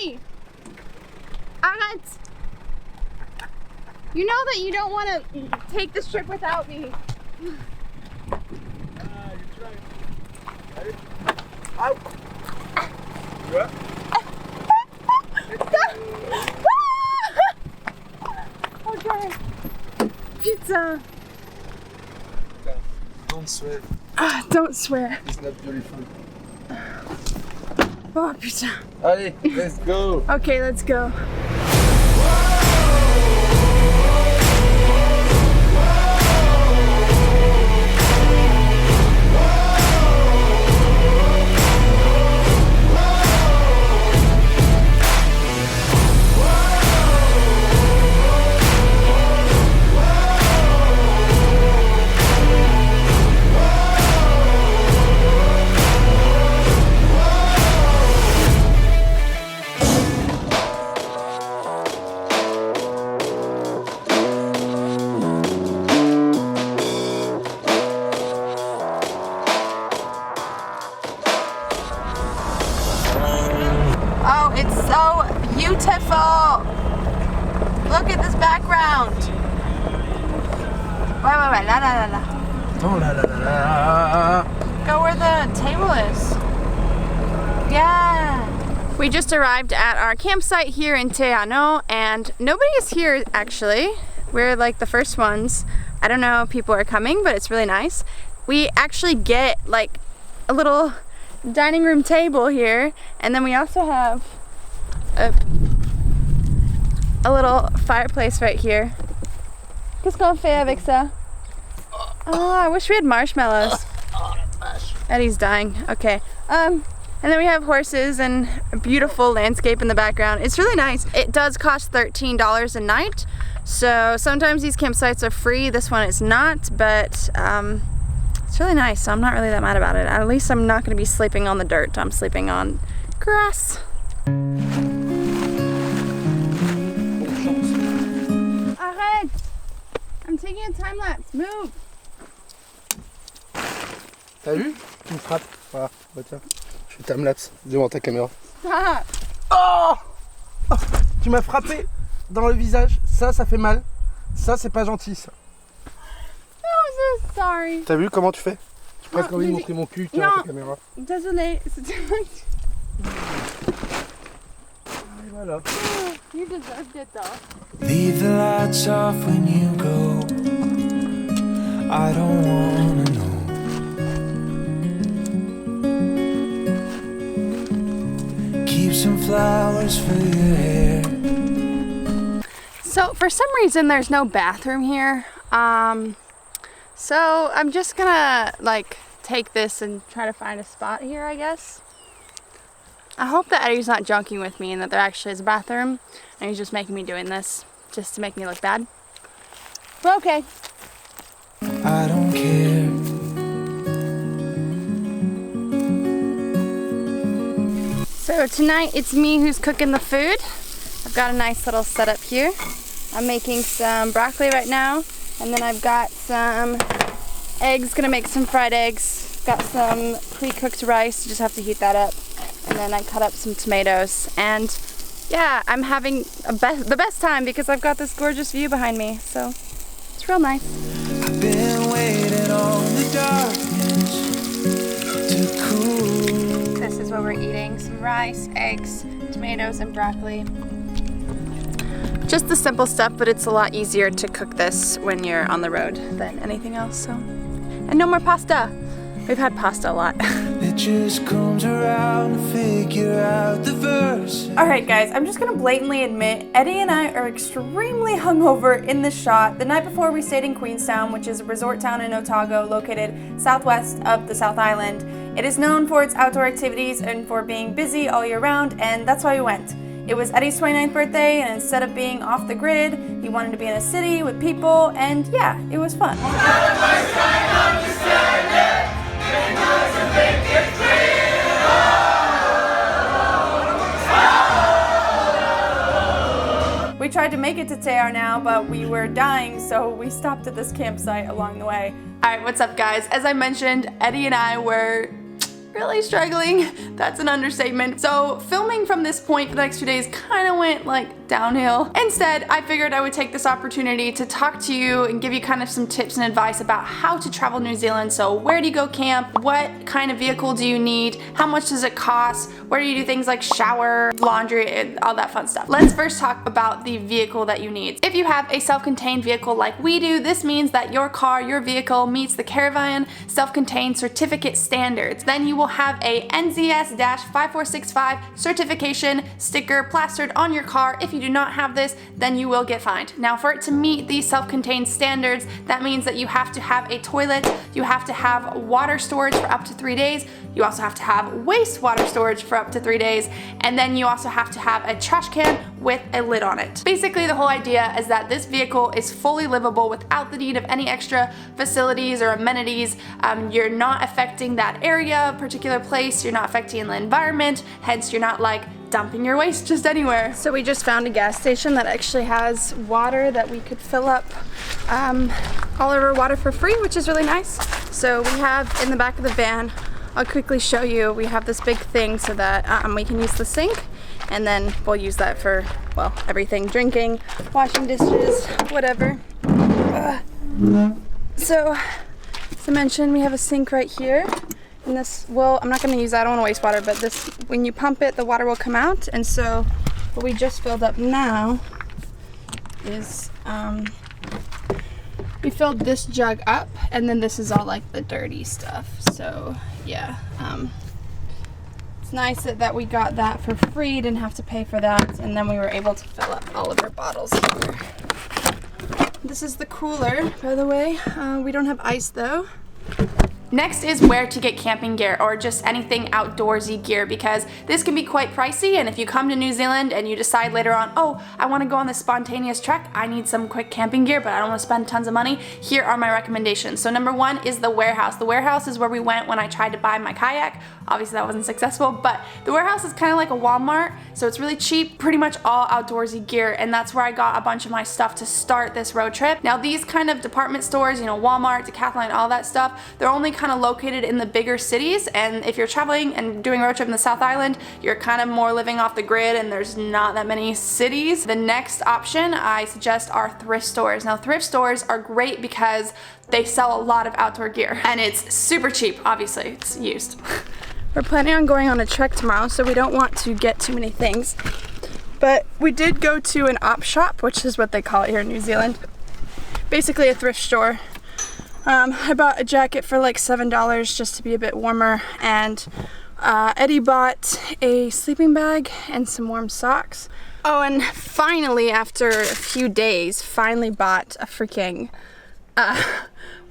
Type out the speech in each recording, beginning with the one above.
me! Arrête! You know that you don't want to take this trip without me. You're trying. Allez. Ow! Tu vois? Okay. Putain. Don't swear. Ah, don't swear. It's not beautiful. Oh putain. Allez, let's go. Okay, let's go. Oh, it's so beautiful. Look at this background. Wait, la la la la. Oh la la la la. Go where the table is. Yeah. We just arrived at our campsite here in Anau, and nobody is here actually. We're like the first ones. I don't know if people are coming, but it's really nice. We actually get like a little dining room table here, and then we also have a little fireplace right here. Qu'est-ce qu'on fait avec ça? Oh, I wish we had marshmallows. Eddie's dying. Okay. And then we have horses and a beautiful landscape in the background. It's really nice. It does cost $13 a night. So sometimes these campsites are free. This one is not, but it's really nice. So I'm not really that mad about it. At least I'm not going to be sleeping on the dirt. I'm sleeping on grass. Arrête! I'm taking a time lapse. Move! T'as vu? Tu me frappes. Voilà, bah tiens. Je fais time-lapse devant ta caméra. Stop! Oh! Oh! Tu m'as frappé dans le visage. Ça fait mal. Ça, c'est pas gentil, ça. I'm so sorry. T'as vu comment tu fais? J'ai presque envie de mais montrer mon cul à ta caméra. Désolée, c'était Et voilà. You deserved it though. Leave the lights off when you go. I don't wanna know. Keep some flowers for your hair. So for some reason there's no bathroom here. So I'm just gonna like take this and try to find a spot here, I guess. I hope that Eddie's not joking with me and that there actually is a bathroom and he's just making me doing this just to make me look bad. But okay. I don't care. So tonight it's me who's cooking the food. I've got a nice little setup here. I'm making some broccoli right now, and then I've got some eggs, gonna make some fried eggs. Got some pre-cooked rice, just have to heat that up. And then I cut up some tomatoes, and yeah, I'm having the best time because I've got this gorgeous view behind me, so it's real nice. I've been waiting on the darkness to cool. This is what we're eating, some rice, eggs, tomatoes, and broccoli. Just the simple stuff, but it's a lot easier to cook this when you're on the road than anything else, so. And no more pasta. We've had pasta a lot. It just comes around to figure out the verse. Alright guys, I'm just gonna blatantly admit, Eddie and I are extremely hungover in this shot. The night before we stayed in Queenstown, which is a resort town in Otago located southwest of the South Island. It is known for its outdoor activities and for being busy all year round, and that's why we went. It was Eddie's 29th birthday, and instead of being off the grid, he wanted to be in a city with people, and yeah, it was fun. We tried to make it to Anau, but we were dying, so we stopped at this campsite along the way. Alright, what's up guys? As I mentioned, Eddie and I were really struggling. That's an understatement. So filming from this point for the next few days kind of went like downhill. Instead, I figured I would take this opportunity to talk to you and give you kind of some tips and advice about how to travel New Zealand. So where do you go camp? What kind of vehicle do you need? How much does it cost? Where do you do things like shower, laundry, and all that fun stuff? Let's first talk about the vehicle that you need. If you have a self-contained vehicle like we do, this means that your car, your vehicle meets the Caravan self-contained certificate standards. Then you will have a NZS-5465 certification sticker plastered on your car. If you do not have this, then you will get fined. Now, for it to meet these self-contained standards, that means that you have to have a toilet, you have to have water storage for up to 3 days, you also have to have wastewater storage for up to 3 days, and then you also have to have a trash can with a lid on it. Basically, the whole idea is that this vehicle is fully livable without the need of any extra facilities or amenities. You're not affecting that area, particular place, you're not affecting the environment, hence you're not like dumping your waste just anywhere. So we just found a gas station that actually has water that we could fill up all of our water for free, which is really nice. So we have in the back of the van, I'll quickly show you, we have this big thing so that we can use the sink, and then we'll use that for, well, everything, drinking, washing dishes, whatever. So, as I mentioned, we have a sink right here. And this, well, I'm not going to use that, I don't want to waste water, but this, when you pump it, the water will come out. And so, what we just filled up now is, we filled this jug up, and then this is all like the dirty stuff. So, yeah, it's nice that we got that for free, didn't have to pay for that, and then we were able to fill up all of our bottles here. This is the cooler, by the way. We don't have ice though. Next is where to get camping gear or just anything outdoorsy gear, because this can be quite pricey, and if you come to New Zealand and you decide later on, oh, I want to go on this spontaneous trek, I need some quick camping gear but I don't want to spend tons of money, here are my recommendations. So number one is the warehouse. The warehouse is where we went when I tried to buy my kayak. Obviously that wasn't successful, but the warehouse is kind of like a Walmart, so it's really cheap, pretty much all outdoorsy gear, and that's where I got a bunch of my stuff to start this road trip. Now these kind of department stores, you know, Walmart, Decathlon, all that stuff, they're only kind of located in the bigger cities, and if you're traveling and doing a road trip in the South Island, you're kind of more living off the grid and there's not that many cities. The next option I suggest are thrift stores. Now thrift stores are great because they sell a lot of outdoor gear and it's super cheap, obviously, it's used. We're planning on going on a trek tomorrow, so we don't want to get too many things, but we did go to an op shop, which is what they call it here in New Zealand. Basically a thrift store. I bought a jacket for like $7 just to be a bit warmer, and Eddie bought a sleeping bag and some warm socks. Oh, and finally, after a few days, finally bought a freaking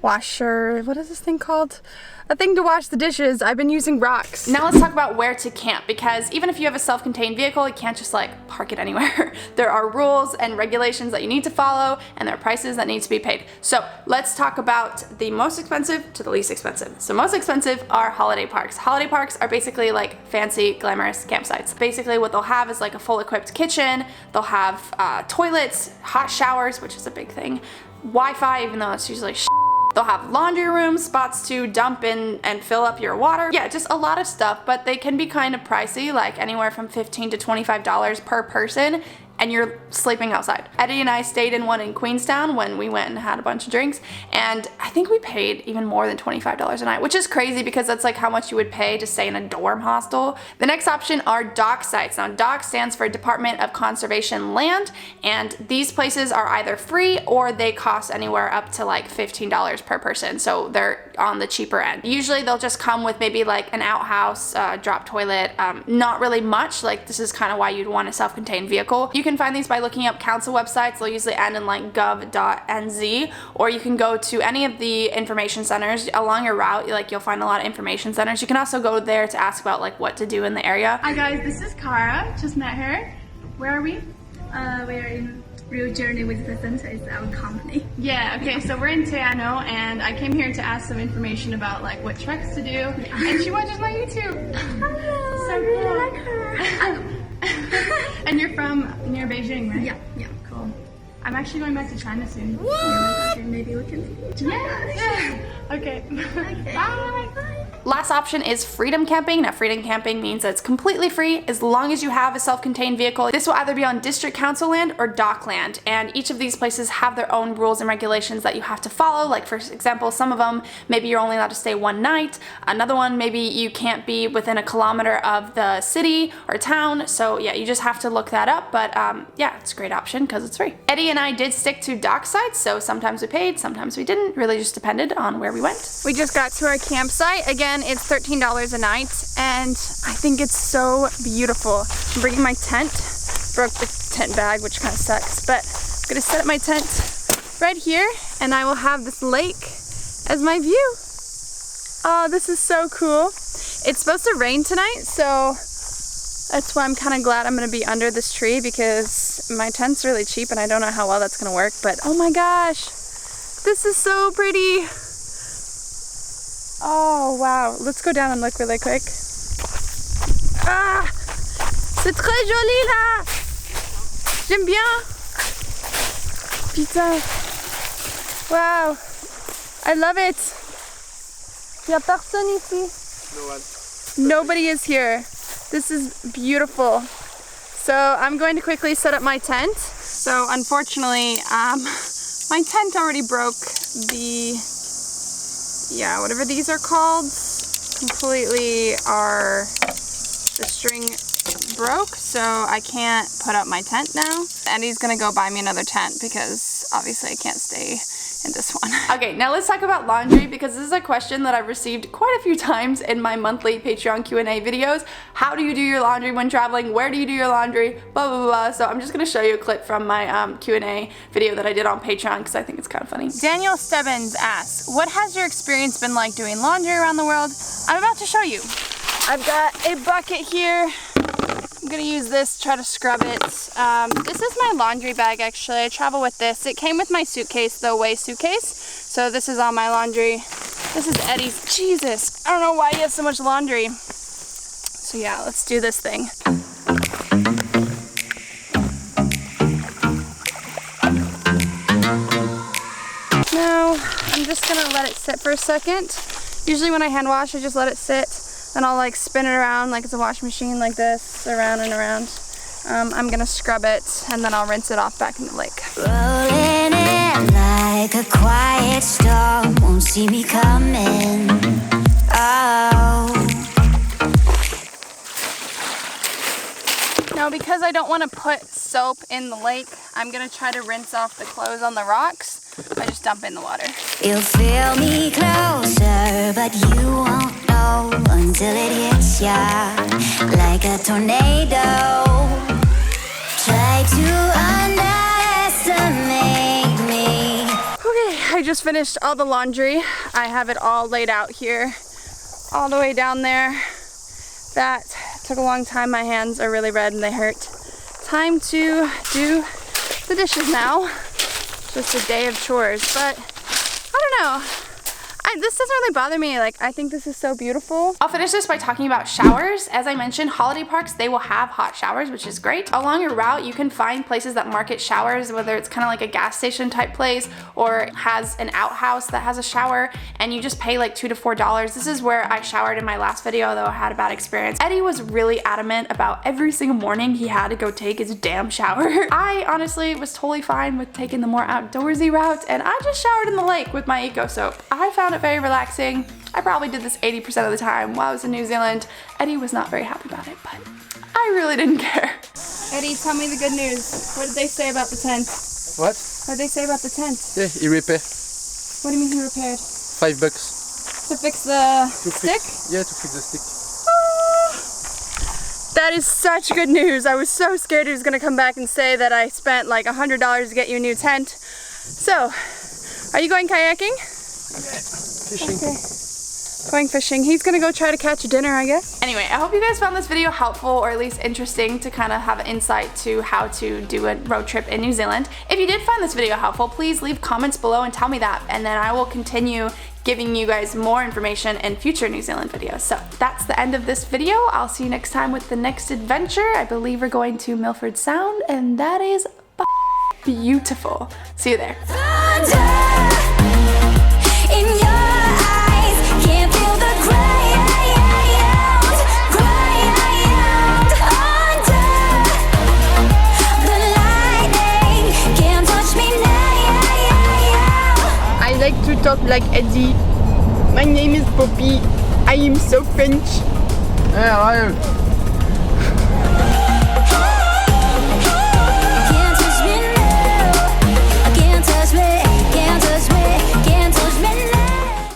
washer. What is this thing called? A thing to wash the dishes. I've been using rocks. Now let's talk about where to camp, because even if you have a self-contained vehicle, you can't just like park it anywhere. There are rules and regulations that you need to follow, and there are prices that need to be paid. So let's talk about the most expensive to the least expensive. So most expensive are holiday parks. Holiday parks are basically like fancy, glamorous campsites. Basically what they'll have is like a full equipped kitchen, they'll have toilets, hot showers, which is a big thing, Wi-Fi, even though it's usually they'll have laundry rooms, spots to dump in and fill up your water. Yeah, just a lot of stuff, but they can be kind of pricey, like anywhere from $15 to $25 per person, and you're sleeping outside. Eddy and I stayed in one in Queenstown when we went and had a bunch of drinks, and I think we paid even more than $25 a night, which is crazy because that's like how much you would pay to stay in a dorm hostel. The next option are dock sites. Now DOC stands for Department of Conservation Land, and these places are either free or they cost anywhere up to like $15 per person, so they're on the cheaper end. Usually they'll just come with maybe like an outhouse, drop toilet, not really much. Like this is kind of why you'd want a self-contained vehicle. You can find these by looking up council websites. They'll usually end in like gov.nz, or you can go to any of the information centers along your route. Like you'll find a lot of information centers. You can also go there to ask about like what to do in the area. Hi guys, this is Cara. Just met her. Where are we? We are in Real Journey with the Center. It's our company. Yeah, okay, so we're in Anau, and I came here to ask some information about like what treks to do, and she watches my YouTube. Oh, so I really cool. like her. And you're from near Beijing, right? Yeah. Cool. I'm actually going back to China soon. Okay, maybe we can see each other. Yeah. Okay. Okay. Bye. Bye. Last option is freedom camping. Now freedom camping means that it's completely free as long as you have a self-contained vehicle. This will either be on district council land or dock land, and each of these places have their own rules and regulations that you have to follow. Like for example, some of them, maybe you're only allowed to stay one night. Another one, maybe you can't be within a kilometer of the city or town. So yeah, you just have to look that up, but yeah, it's a great option because it's free. Eddy and I did stick to dock sites, so sometimes we paid, sometimes we didn't. Really just depended on where we went. We just got to our campsite. Again, it's $13 a night, and I think it's so beautiful. I'm bringing my tent. Broke the tent bag, which kind of sucks, but I'm gonna set up my tent right here, and I will have this lake as my view. Oh, this is so cool. It's supposed to rain tonight, so that's why I'm kind of glad I'm gonna be under this tree, because my tent's really cheap and I don't know how well that's gonna work, but oh my gosh, this is so pretty. Oh wow, let's go down and look really quick. Ah, c'est très joli là. J'aime bien. Putain. Wow, I love it. Il y a personne ici. No one. Nobody is here. This is beautiful. So I'm going to quickly set up my tent. So unfortunately, my tent already broke the, whatever these are called, completely the string broke, so I can't put up my tent now. Eddie's gonna go buy me another tent because obviously I can't stay in this one. Okay, now let's talk about laundry, because this is a question that I've received quite a few times in my monthly Patreon Q&A videos. How do you do your laundry when traveling? Where do you do your laundry? Blah, blah, blah. So I'm just gonna show you a clip from my Q&A video that I did on Patreon because I think it's kind of funny. Daniel Stebbins asks, what has your experience been like doing laundry around the world? I'm about to show you. I've got a bucket here. I'm gonna use this to try to scrub it. This is my laundry bag actually. I travel with this. It came with my suitcase, the Away suitcase. So this is all my laundry. This is Eddie's. Jesus, I don't know why he has so much laundry. So yeah, let's do this thing. Now, I'm just gonna let it sit for a second. Usually when I hand wash, I just let it sit. Then I'll like spin it around like it's a washing machine, like this, around and around. I'm gonna scrub it and then I'll rinse it off back in the lake. Rolling in like a quiet storm, won't see me coming. Oh. Now because I don't want to put soap in the lake, I'm gonna try to rinse off the clothes on the rocks. I just dump in the water. You'll feel me closer, but you won't know until it hits ya like a tornado. Try to underestimate me. Okay, I just finished all the laundry. I have it all laid out here, all the way down there. That took a long time. My hands are really red and they hurt. Time to do the dishes now. Just a day of chores, but I don't know. This doesn't really bother me. Like, I think this is so beautiful. I'll finish this by talking about showers. As I mentioned, holiday parks, they will have hot showers, which is great. Along your route, you can find places that market showers, whether it's kind of like a gas station type place or has an outhouse that has a shower, and you just pay like $2 to $4. This is where I showered in my last video, though I had a bad experience. Eddie was really adamant about every single morning he had to go take his damn shower. I honestly was totally fine with taking the more outdoorsy route, and I just showered in the lake with my Eco Soap. I found it very relaxing. I probably did this 80% of the time while I was in New Zealand. Eddie was not very happy about it, but I really didn't care. Eddie, tell me the good news. What did they say about the tent? What? What did they say about the tent? Yeah, he repaired. What do you mean he repaired? $5. To fix the stick? Yeah, to fix the stick. That is such good news. I was so scared he was gonna come back and say that I spent like $100 to get you a new tent. So, are you going kayaking? Fishing. Okay. Going fishing. He's gonna go try to catch a dinner, I guess. Anyway, I hope you guys found this video helpful, or at least interesting, to kind of have an insight to how to do a road trip in New Zealand. If you did find this video helpful, please leave comments below and tell me that, and then I will continue giving you guys more information in future New Zealand videos. So that's the end of this video. I'll see you next time with the next adventure. I believe we're going to Milford Sound, and that is beautiful. See you there. In your eyes, can't feel the gray. talk like Eddy. My name is Poppy. I am so French. Hey, how are you?